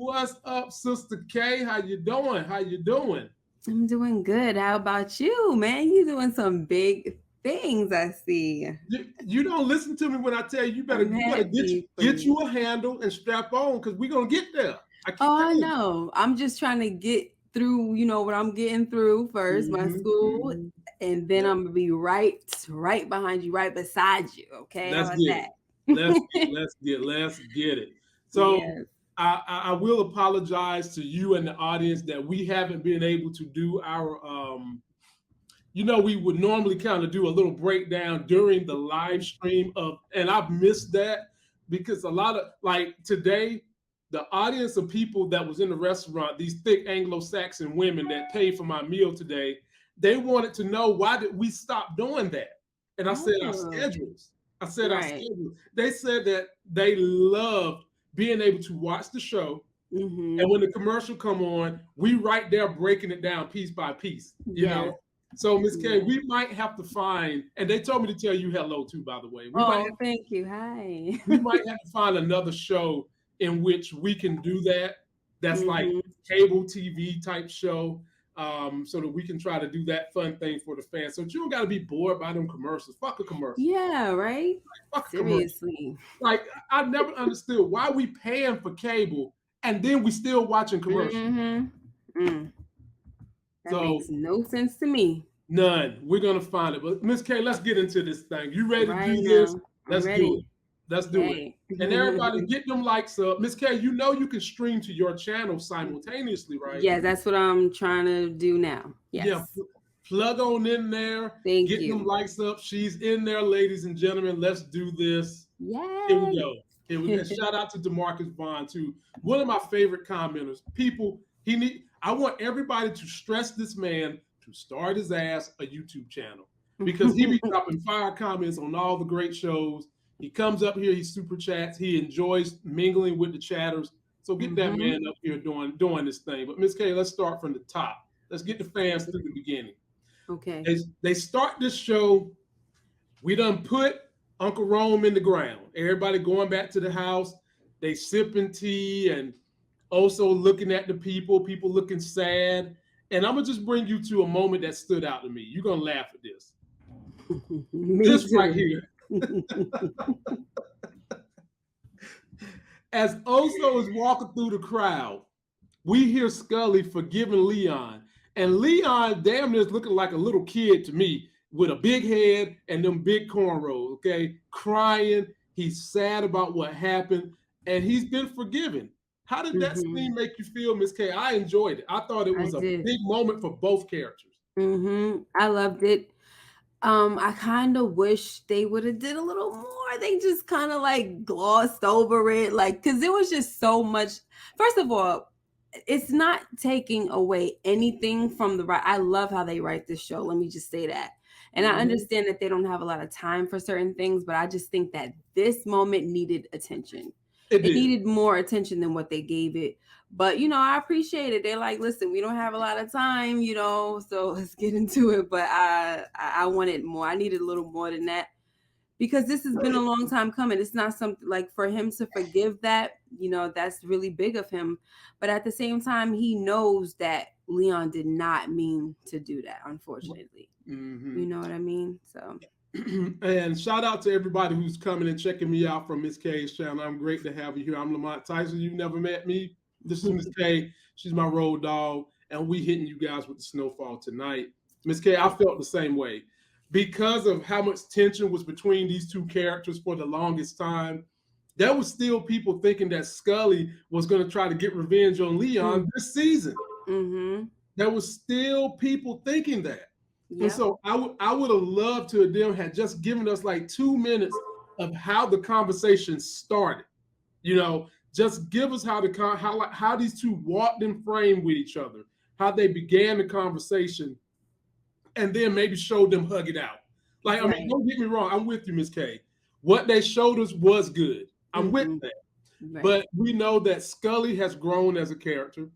What's up, Sister K? How you doing? How you doing? I'm doing good. How about you, man? You doing some big things, I see. You don't listen to me when I tell you I'm you better happy for get you. you a handle and strap on because we're gonna get there. I keep Oh, I telling know. I'm just trying to get through, what I'm getting through first, my you. school, Hmm. and then Yeah. I'm gonna be right behind you, right beside you. Okay, how Let's about get it. Let's that? let's get it. So Yes. I will apologize to you and the audience that we haven't been able to do our we would normally kind of do a little breakdown during the live stream and I've missed that because a lot of like today, the audience of people that was in the restaurant, these thick Anglo-Saxon women that paid for my meal today, they wanted to know why did we stop doing that? And I said our Oh, schedules. I said our right. schedules. They said that they loved being able to watch the show. And Mm-hmm. when the commercial come on, we right there breaking it down piece by piece. Yes. So Miss K, Yes. we might have to find, and they told me to tell you hello too, by the way. Oh, thank you. Hi. We might have to find another show in which we can do that. That's like Mm-hmm. cable TV type show. So that we can try to do that fun thing for the fans. So you don't gotta be bored by them commercials. Fuck a commercial. Yeah, right? Fuck a commercial. Seriously. Like I never understood why we paying for cable and then we still watching commercials. Mm-hmm. Mm. That So makes no sense to me. none. We're gonna find it. But Miss K, let's get into this thing. You ready to Right do this? now, I'm Let's do it. ready. Let's do it. Okay. And everybody get them likes up. Miss K, you know you can stream to your channel simultaneously, right? Yes, that's what I'm trying to do now. Yeah. Yes. Plug on in there. Thank Get them you. likes up. She's in there, ladies and gentlemen. Let's do this. Here we Yay. go. Here we go. Shout out to DeMarcus Vaughn too. One of my favorite commenters. People, I want everybody to stress this man to start his ass a YouTube channel because he be dropping fire comments on all the great shows. He comes up here, he super chats, he enjoys mingling with the chatters. So get that man up here doing this thing. But Miss K, let's start from the top. Let's get the fans through the beginning. Okay. They start this show. We done put Uncle Rome in the ground. Everybody going back to the house. They sipping tea and also looking at the people looking sad. And I'm going to just bring you to a moment that stood out to me. You're going to laugh at this. Me This too. right here. As Oso is walking through the crowd, we hear Scully forgiving Leon. And Leon damn near is looking like a little kid to me with a big head and them big cornrows, okay? Crying. He's sad about what happened, and he's been forgiven. How did that scene make you feel, Miss K? I enjoyed it. I thought it I was a did. big moment for both characters. I loved it. I kind of wish they would have did a little more. They just kind of like glossed over it, like because it was just so much. First of all, it's not taking away anything from the right. I love how they write this show. Let me just say that. And I understand that they don't have a lot of time for certain things, but I just think that this moment needed attention. It It did. needed more attention than what they gave it. But I appreciate it. They're like, listen, we don't have a lot of time, so let's get into it. But I wanted more. I needed a little more than that because this has been a long time coming. It's not something like for him to forgive that, that's really big of him. But at the same time, he knows that Leon did not mean to do that, unfortunately. You know what I mean? So. And shout out to everybody who's coming and checking me out from Miss K's channel. I'm great to have you here. I'm Lamont Tyson. You've never met me. This is Miss K. She's my road dog, and we hitting you guys with the Snowfall tonight. Miss K, I felt the same way. Because of how much tension was between these two characters for the longest time, there was still people thinking that Scully was going to try to get revenge on Leon this season. There was still people thinking that. Yep. And so I would have loved to have them had just given us like 2 minutes of how the conversation started. Just give us how these two walked in frame with each other, how they began the conversation, and then maybe showed them hug it out. Like, right. I mean, don't get me wrong, I'm with you, Miss K. What they showed us was good. I'm with that. Right. But we know that Scully has grown as a character.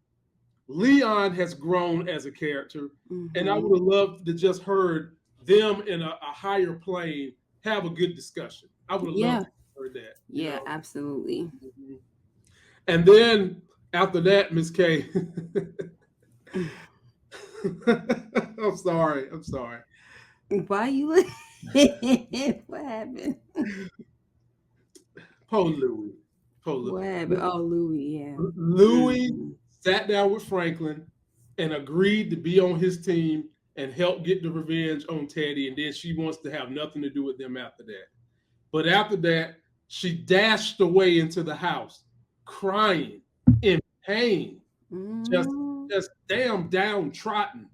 Leon has grown as a character, and I would have loved to just heard them in a higher plane have a good discussion. I would have loved to hear that. Yeah, absolutely. And then After that, Miss K. I'm sorry. I'm sorry. Why you? What happened? Poor Louie. Poor What Louie. happened? Oh, Louie, yeah. Louie Mhm. sat down with Franklin and agreed to be on his team and help get the revenge on Teddy. And then she wants to have nothing to do with them after that. But after that, she dashed away into the house, crying in pain, just Mhm. just damn downtrodden,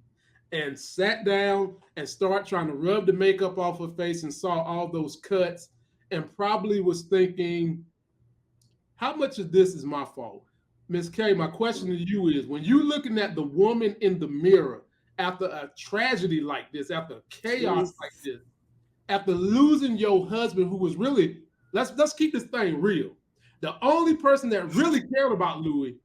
and sat down and started trying to rub the makeup off her face and saw all those cuts and probably was thinking, how much of this is my fault? Miss K, my question to you is, when you're looking at the woman in the mirror after a tragedy like this, after chaos Jeez. like this, after losing your husband, who was really, let's keep this thing real. The only person that really cared about Louie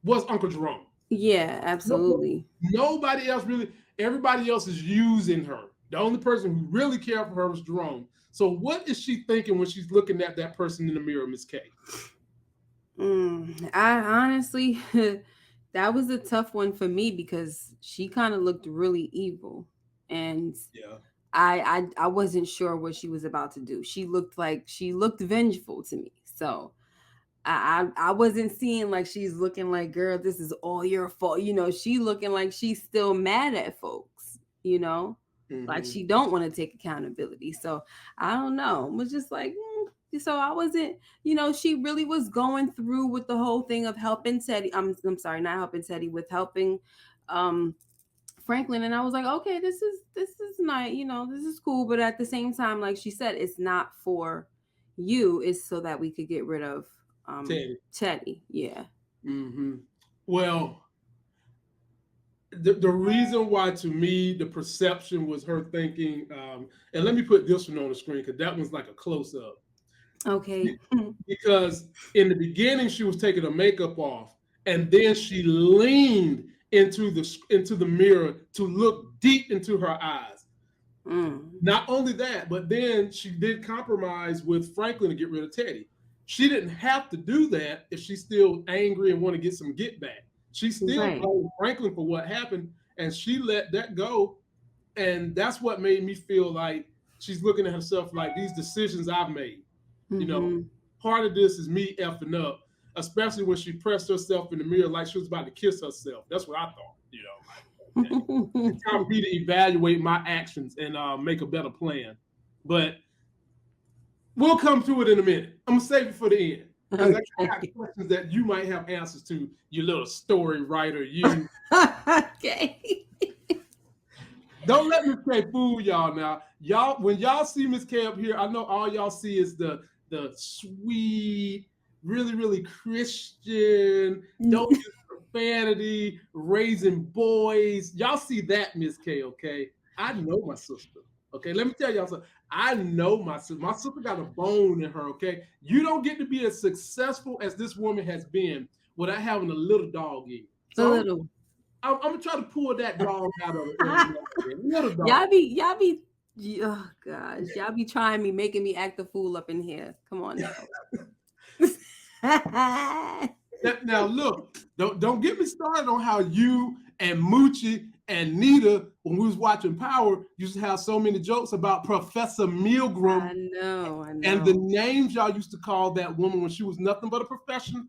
was Uncle Jerome. Yeah, absolutely. Nobody else really, everybody else is using her. The only person who really cared for her was Jerome. So what is she thinking when she's looking at that person in the mirror, Miss K? I honestly, that was a tough one for me because she kind of looked really evil, and Yeah. I wasn't sure what she was about to do. She looked vengeful to me. So I wasn't seeing like she's looking like, girl, this is all your fault. She looking like she's still mad at folks, like Mm-hmm. she don't want to take accountability. So I don't know. It was just like, so I wasn't, she really was going through with the whole thing of helping Teddy. I'm sorry, not helping Teddy, with helping um Franklin. And I was like, okay, this is nice, this is cool. But at the same time, like she said, it's not for you, it's so that we could get rid of Teddy. Teddy. Yeah. Mm-hmm. Well, the reason why to me the perception was her thinking, and let me put this one on the screen because that one's like a close up. Okay. Because in the beginning she was taking her makeup off, and then she leaned into the mirror to look deep into her eyes. Not only that, but then she did compromise with Franklin to get rid of Teddy. She didn't have to do that if she's still angry and want to get some get back. She still Right. blamed Franklin for what happened, and she let that go. And that's what made me feel like she's looking at herself like, these decisions I've made. You know, Mm-hmm. part of this is me effing up, especially when she pressed herself in the mirror like she was about to kiss herself. That's what I thought. Like, okay, it's time for me to evaluate my actions and make a better plan. But we'll come to it in a minute. I'm gonna save it for the end because I got questions that you might have answers to. You little story writer, you. Okay. Don't let Miss K fool y'all now. Y'all, when y'all see Miss K up here, I know all y'all see is the sweet, really, really Christian, don't use profanity, raising boys. Y'all see that, Miss K, okay? I know my sister. Okay, let me tell y'all something. I know my sister. My sister got a bone in her, okay? You don't get to be as successful as this woman has been without having a little dog in you. A So little. I'm gonna try to pull that dog out of it. Little dog. Y'all be, oh gosh, y'all be trying me, making me act a fool up in here. Come on now. Now look, don't get me started on how you and Moochie and Nita, when we was watching Power, used to have so many jokes about Professor Milgram. I know. And the names y'all used to call that woman when she was nothing but a professional.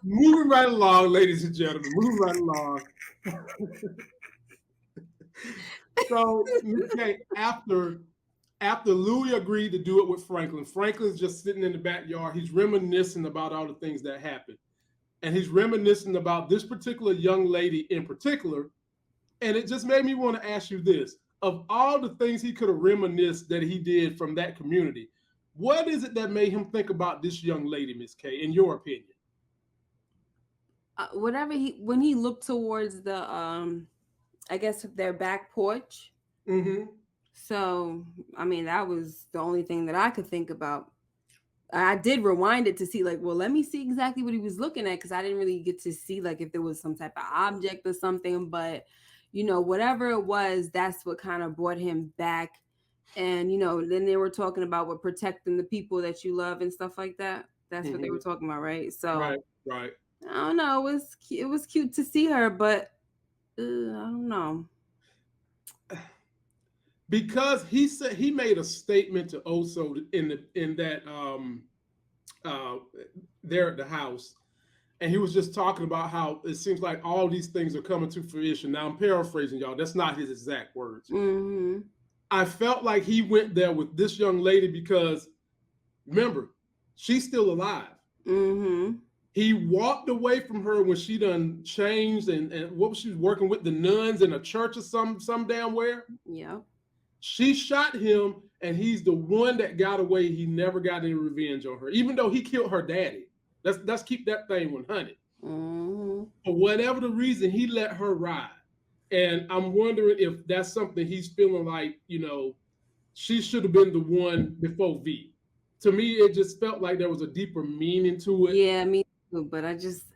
Moving right along, ladies and gentlemen. Moving right along. So, okay, after Louie agreed to do it with Franklin's just sitting in the backyard. He's reminiscing about all the things that happened. And he's reminiscing about this particular young lady in particular. And it just made me want to ask you this. Of all the things he could have reminisced that he did from that community, what is it that made him think about this young lady, Miss K, in your opinion? When he looked towards the I guess their back porch. Mm-hmm. So I mean, that was the only thing that I could think about. I did rewind it to see, like, well, let me see exactly what he was looking at, because I didn't really get to see like if there was some type of object or something. But whatever it was, that's what kind of brought him back And then they were talking about what protecting the people that you love and stuff like that. That's what they were talking about, right? So Right. I don't know. It was cute to see her, but I don't know. Because he said he made a statement to Oso in that there at the house, and he was just talking about how it seems like all these things are coming to fruition. Now I'm paraphrasing, y'all. That's not his exact words. Mm-hmm. I felt like he went there with this young lady because, remember, she's still alive. Mm-hmm. He walked away from her when she done changed and what was she working with the nuns in a church or some damn where. Yeah. She shot him, and he's the one that got away. He never got any revenge on her, even though he killed her daddy. Let's keep that thing 100. Mm-hmm. For whatever the reason, he let her ride. And I'm wondering if that's something he's feeling like, she should have been the one before V. To me, it just felt like there was a deeper meaning to it. Yeah, me too. But I just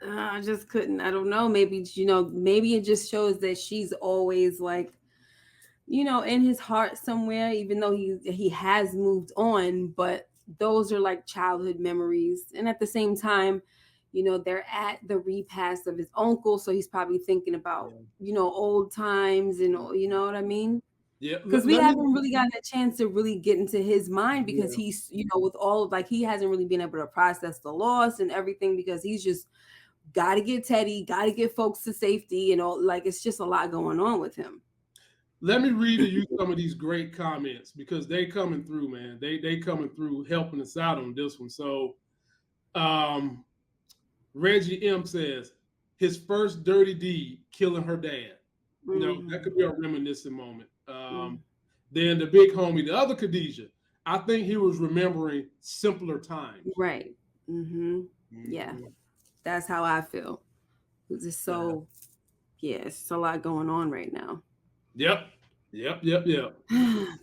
couldn't. I don't know. Maybe maybe it just shows that she's always like, in his heart somewhere, even though he has moved on. But those are like childhood memories, and at the same time, they're at the repast of his uncle, so he's probably thinking about old times, and you know what I mean. Yeah, Because we haven't really gotten a chance to really get into his mind, because he's with all of, like, he hasn't really been able to process the loss and everything, because he's just got to get Teddy, got to get folks to safety, and all. Like, it's just a lot going on with him. Let me read to you some of these great comments, because they coming through, man. They coming through helping us out on this one. So Reggie M says his first dirty deed, killing her dad. That could be a reminiscent moment. Then the big homie, the other Khadijah, I think he was remembering simpler times. Right. Mm-hmm. Yeah. That's how I feel. It's just so, it's a lot going on right now. Yep.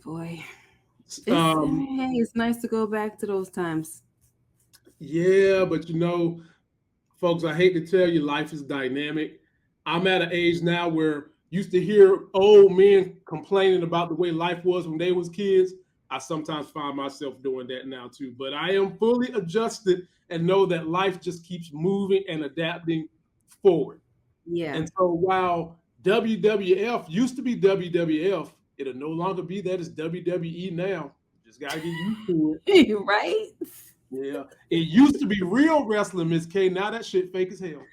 Boy. It's nice to go back to those times. Yeah, but folks, I hate to tell you, life is dynamic. I'm at an age now where used to hear old men complaining about the way life was when they was kids. I sometimes find myself doing that now too, but I am fully adjusted and know that life just keeps moving and adapting forward. Yeah. And so while WWF used to be WWF, it'll no longer be that. It's WWE now. Just gotta get used to it. Right? Yeah. It used to be real wrestling, Miss K. Now that shit fake as hell.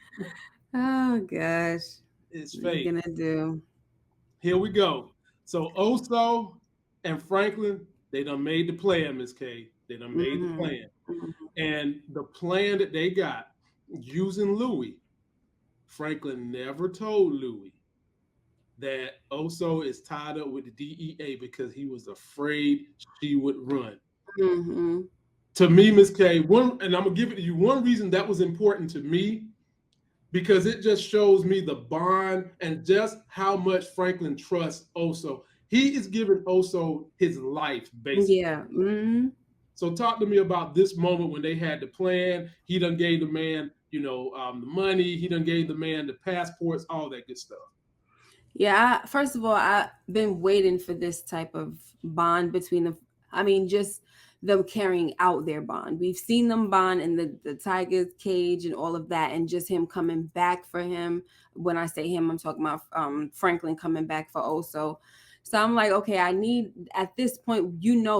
Oh gosh. It's fake. What are you gonna do? Here we go. So Oso and Franklin, they done made the plan, Miss K. They done made the plan. And the plan that they got using Louie, Franklin never told Louie that Oso is tied up with the DEA because he was afraid she would run. Mm-hmm. To me, Miss K, and I'm gonna give it to you. One reason that was important to me, because it just shows me the bond and just how much Franklin trusts Oso. He is giving Oso his life, basically. Yeah. Mm-hmm. So talk to me about this moment when they had the plan. He done gave the man, the money. He done gave the man the passports, all that good stuff. Yeah. First of all, I've been waiting for this type of bond between them. I mean, just them carrying out their bond. We've seen them bond in the Tiger's cage and all of that, and just him coming back for him. When I say him, I'm talking about Franklin coming back for Oso. So I'm like, okay, I need, at this point,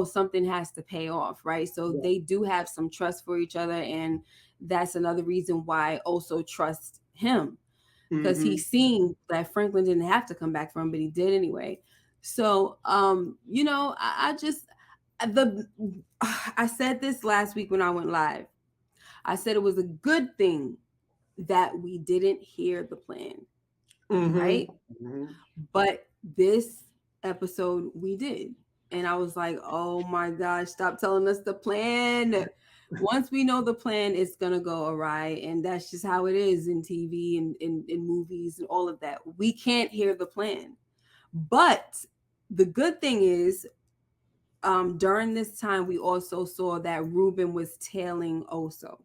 something has to pay off, right? So they do have some trust for each other, and that's another reason why Oso trusts him, because he's seen that Franklin didn't have to come back for him, but he did anyway. So, I said this last week when I went live. I said it was a good thing that we didn't hear the plan, right? But this episode we did, and I was like, oh my gosh, stop telling us the plan. Once we know the plan, it's gonna go awry, and that's just how it is in TV and in movies and all of that. We can't hear the plan. But the good thing is, during this time, we also saw that Ruben was tailing Oso.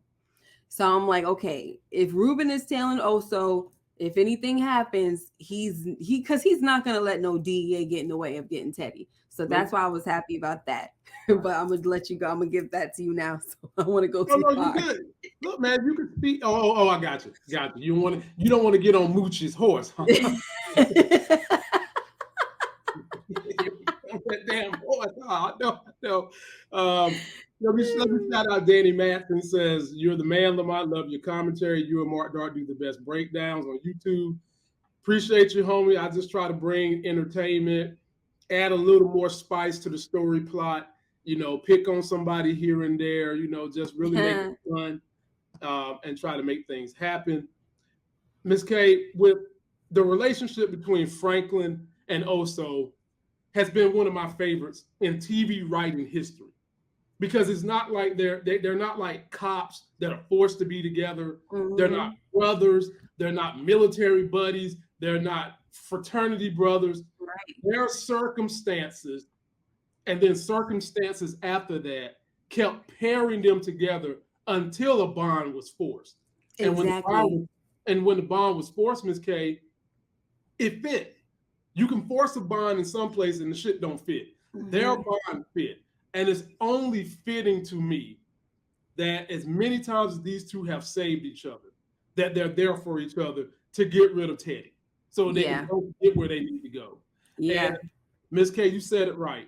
So I'm like, okay, if Ruben is tailing Oso, if anything happens, because he's not gonna let no DEA get in the way of getting Teddy. So that's why I was happy about that. But I'm gonna let you go. I'm gonna give that to you now. So I want to go. No, you good. Look, man, you can speak. Oh, I got you. You don't want to get on Mooch's horse, huh? That damn horse. Oh, no. Let me shout out Danny Matson. Says, "You're the man, Lamont. Love your commentary. You and Mark Dart do the best breakdowns on YouTube. Appreciate you, homie. I just try to bring entertainment, add a little more spice to the story plot. Pick on somebody here and there. Just really make it fun and try to make things happen." Miss K, with the relationship between Franklin and Oso has been one of my favorites in TV writing history, because it's not like they're not like cops that are forced to be together. Mm-hmm. They're not brothers. They're not military buddies. They're not fraternity brothers. Right. There are circumstances, and then circumstances after that kept pairing them together until a bond was forced. Exactly. And when the bond was forced, Miss K, it fit. You can force a bond in some place and the shit don't fit. Mm-hmm. Their bond fit. And it's only fitting to me that as many times as these two have saved each other, that they're there for each other to get rid of Teddy so they can go get where they need to go. Yeah. And Ms. K, you said it right.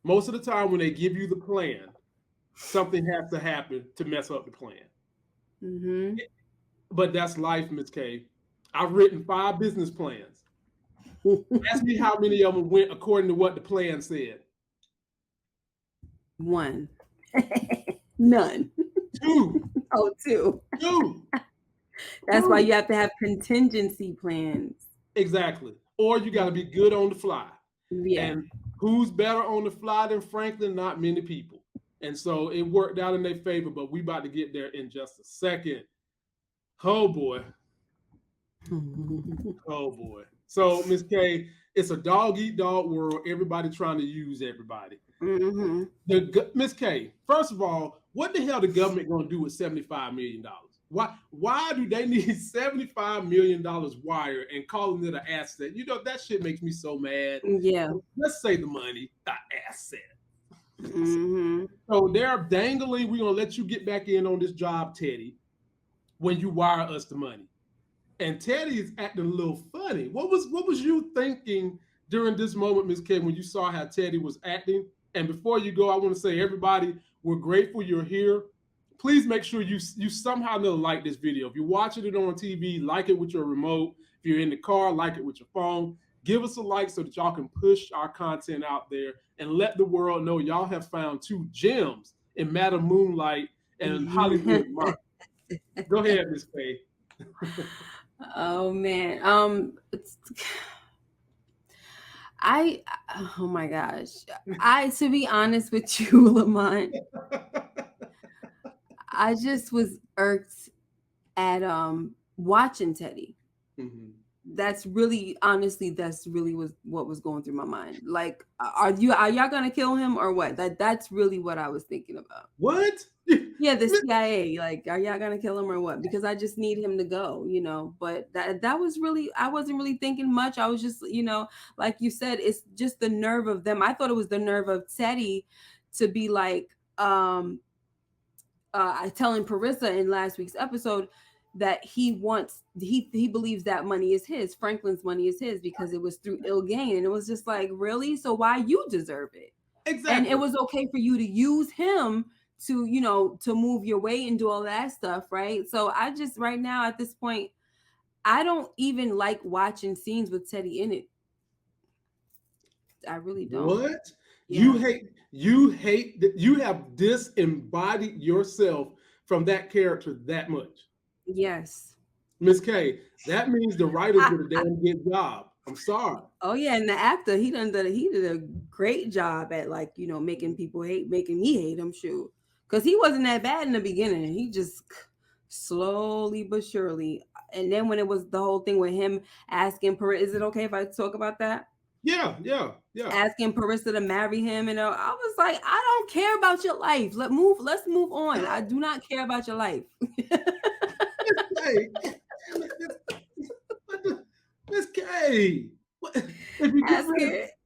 Most of the time when they give you the plan, something has to happen to mess up the plan. Mm-hmm. But that's life, Ms. K. I've written 5 business plans. Ask me how many of them went according to what the plan said. 1. None. 2. Oh, 2. 2. That's why you have to have contingency plans. Exactly. Or you got to be good on the fly. Yeah. And who's better on the fly than Franklin? Not many people. And so it worked out in their favor, but we about to get there in just a second. Oh, boy. Oh, boy. So, Ms. K, it's a dog-eat-dog world. Everybody trying to use everybody. Mm-hmm. Ms. K, first of all, what the hell the government going to do with $75 million? Why do they need $75 million wired and calling it an asset? That shit makes me so mad. Yeah. Let's say the money, the asset. Mm-hmm. So they're dangling, we're going to let you get back in on this job, Teddy, when you wire us the money. And Teddy is acting a little funny. What was you thinking during this moment, Ms. K, when you saw how Teddy was acting? And before you go, I want to say, everybody, we're grateful you're here. Please make sure you somehow like this video. If you're watching it on TV, like it with your remote. If you're in the car, like it with your phone. Give us a like so that y'all can push our content out there and let the world know y'all have found 2 gems in Madam Moonlight and Hollywood Mark. Go ahead, Ms. K. Oh man. Oh my gosh. To be honest with you, Lamont, I just was irked at watching Teddy. Mm-hmm. That's really was what was going through my mind. Like, are y'all gonna kill him or what? That's really what I was thinking about. What? Yeah, the CIA. Like, are y'all gonna kill him or what? Because I just need him to go, But that was really, I wasn't really thinking much. I was just, like you said, it's just the nerve of them. I thought it was the nerve of Teddy to be like, telling Parissa in last week's episode that he believes that money is his. Franklin's money is his because it was through ill gain. And it was just like, really? So why you deserve it? Exactly. And it was okay for you to use him to, to move your weight and do all that stuff, right? So I just, right now at this point, I don't even like watching scenes with Teddy in it. I really don't. What? Yeah. You have disembodied yourself from that character that much. Yes. Miss K, that means the writers did a damn good job. I'm sorry. Oh yeah, and the actor, he did a great job at making me hate him, shoot. Because he wasn't that bad in the beginning. He just slowly but surely. And then when it was the whole thing with him asking Parissa, is it okay if I talk about that? Yeah. Asking Parissa to marry him, and I was like, I don't care about your life. Let's move on. I do not care about your life. Miss K, if you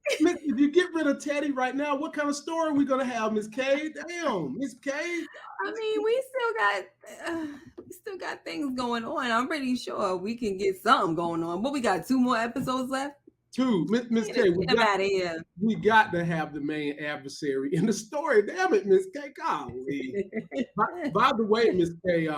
If you get rid of Teddy right now, what kind of story are we gonna have, Miss K? Damn, Miss K. I mean, we still got things going on. I'm pretty sure we can get something going on. But we got 2 more episodes left. 2, Miss K. We got to have the main adversary in the story. Damn it, Miss K. Golly. by the way, Miss K.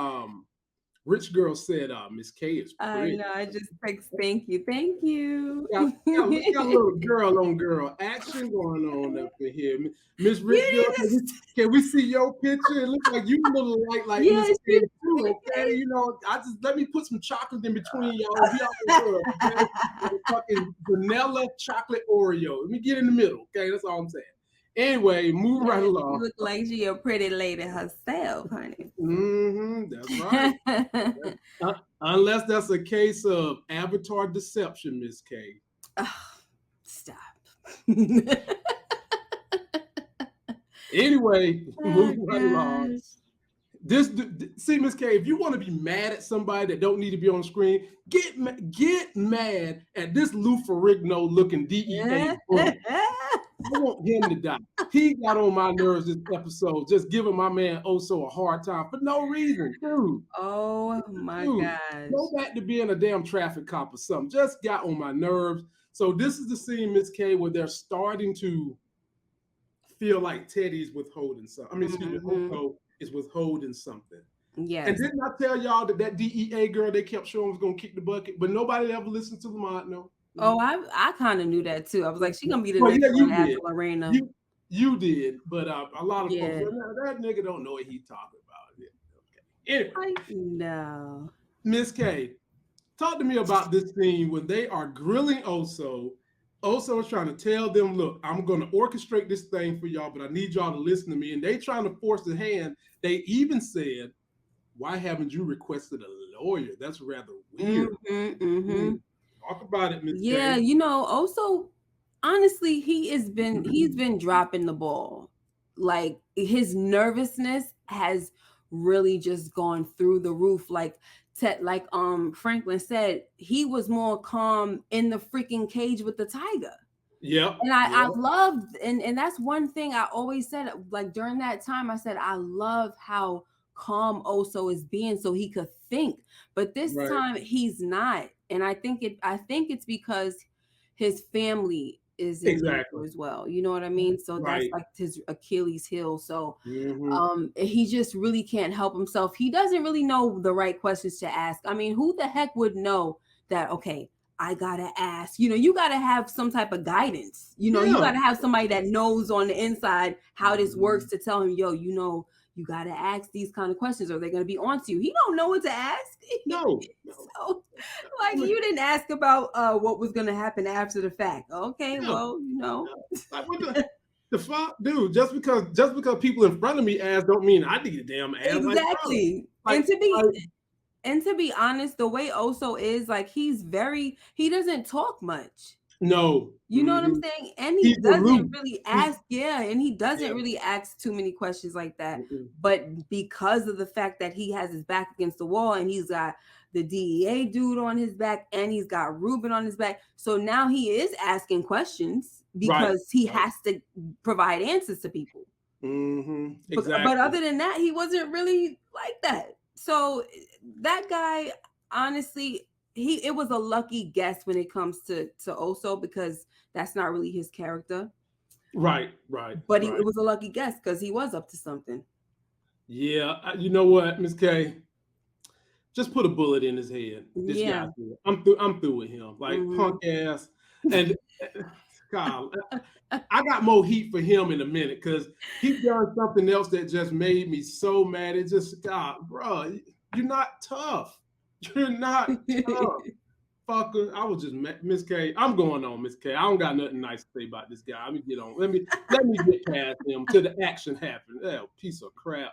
Rich Girl said, Miss K is pretty. I know. I just text, thank you. We got a little girl on girl action going on up in here. Miss Rich Girl, can we see your picture? It looks like you a little like yes, Miss K too, okay? You know, let me put some chocolate in between y'all. Okay? Fucking vanilla chocolate Oreo. Let me get in the middle, okay? That's all I'm saying. Anyway, move right along. She look like she a pretty lady herself, honey. That's right. Unless that's a case of avatar deception, Miss K. Oh, stop. Anyway, move right along. See, Miss K, if you want to be mad at somebody that don't need to be on screen, get mad at this Lou Ferrigno looking DEA. I want him to die. He got on my nerves this episode, just giving my man Oso a hard time for no reason, dude. Oh my gosh. Go back to being a damn traffic cop or something. Just got on my nerves. So this is the scene, Miss K, where they're starting to feel like Teddy's withholding something. I mean, excuse me, Oso is withholding something. Yes. And didn't I tell y'all that DEA girl they kept showing was gonna kick the bucket, but nobody ever listened to Lamont, no? Oh, I kind of knew that too. I was like, she's gonna be the next one after Lorena. You did, but a lot of folks, that nigga don't know what he's talking about. Okay. Anyway, no. Miss K, talk to me about this scene when they are grilling Oso. Oso is trying to tell them, look, I'm going to orchestrate this thing for y'all, but I need y'all to listen to me. And they trying to force the hand. They even said, why haven't you requested a lawyer? That's rather weird. Talk about it, Miss K. Yeah, you know, Oso, honestly, he's been dropping the ball. Like his nervousness has really just gone through the roof. Like Franklin said, he was more calm in the freaking cage with the tiger. Yeah. And I loved, and that's one thing I always said, like during that time, I said, I love how calm Oso is being so he could think. But this time he's not. And I think it's because his family is in danger as well. You know what I mean? So that's like his Achilles heel. So he just really can't help himself. He doesn't really know the right questions to ask. I mean, who the heck would know that, okay, I gotta ask, you know, you gotta have some type of guidance, you know, you gotta have somebody that knows on the inside how this works to tell him, yo, you know, you gotta ask these kind of questions or they're gonna be on to you. He don't know what to ask. No. So, like, you didn't ask about what was gonna happen after the fact. Okay, well, you know. Like, what the fuck, dude? Just because people in front of me ask don't mean I need a damn ask. Exactly. And to be honest, the way Oso is, like, he doesn't talk much. No. You know what I'm saying? And he doesn't really ask, and he doesn't really ask too many questions like that. But because of the fact that he has his back against the wall and he's got the DEA dude on his back and he's got Ruben on his back. So now he is asking questions because he has to provide answers to people. Exactly. But other than that, he wasn't really like that. So that guy, honestly, it was a lucky guess when it comes to Oso because that's not really his character. Right. But it was a lucky guess because he was up to something. Yeah, you know what, Miss K? Just put a bullet in his head. This guy, I'm through with him. Like punk ass. And God, I got more heat for him in a minute because he done something else that just made me so mad. It just, God, bro, you're not tough. You're not tough. Fucker. I was just Miss K. I'm going on, Miss K. I don't got nothing nice to say about this guy. Let me get on. Let me get past him till the action happens. Piece of crap.